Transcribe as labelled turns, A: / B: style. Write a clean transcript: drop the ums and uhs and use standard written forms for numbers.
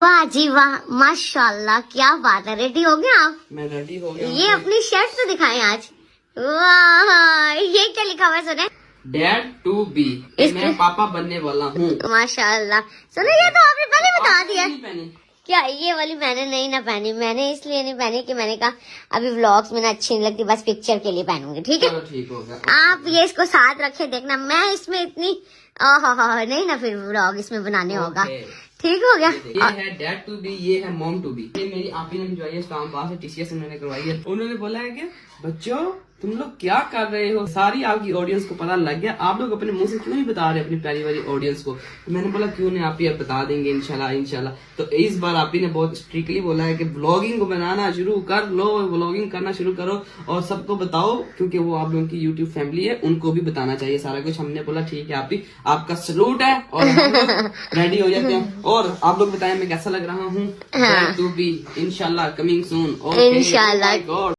A: वाह जी वाह, माशाल्लाह, क्या बात है। रेडी हो गए आप?
B: मैं रेडी हो गया।
A: ये अपनी शर्ट तो दिखाएं आज। वाह, ये क्या लिखा हुआ है सुने?
B: डैड टू बी, मैं पापा बनने वाला हूँ।
A: माशाल्लाह। सुनो, ये तो आपने पहले बता दिया।
B: नहीं पहनी।
A: क्या ये वाली मैंने नहीं ना पहनी, मैंने इसलिए नहीं पहनी कि मैंने कहा अभी व्लॉग्स में ना अच्छी नहीं लगती, बस पिक्चर के लिए पहनूंगी। ठीक है,
B: चलो ठीक हो गया।
A: आप ये इसको साथ रखे, देखना मैं इसमें इतनी नहीं ना फिर व्लॉग इसमें बनाने होगा। ठीक हो गया।
B: ये है डैड टू बी, ये है मॉम टू बी। ये मेरी आपी ने भिजवाई है इस्लामाबाद से, टीसीएस उन्होंने करवाई है। उन्होंने बोला है कि बच्चों तुम लोग क्या कर रहे हो, सारी आपकी ऑडियंस को पता लग गया, आप लोग अपने मुंह से क्यों नहीं बता रहे अपनी प्यारी वाली ऑडियंस को। तो मैंने बोला क्यों नहीं आप ही, अब बता देंगे इंशाल्लाह इंशाल्लाह। तो इस बार आप ही ने बहुत स्ट्रिक्टली बोला है कि ब्लॉगिंग को बनाना शुरू कर लो, ब्लॉगिंग करना शुरू करो और सबको बताओ, क्योंकि वो आप लोगों की यूट्यूब फैमिली है, उनको भी बताना चाहिए सारा कुछ। हमने बोला ठीक है आप ही, आपका सलूट है और हम लोग रेडी हो जाते हैं। और आप लोग बताएं मैं कैसा लग रहा हूँ। डैड टू बी इंशाल्लाह कमिंग सून।
A: इंशाल्लाह।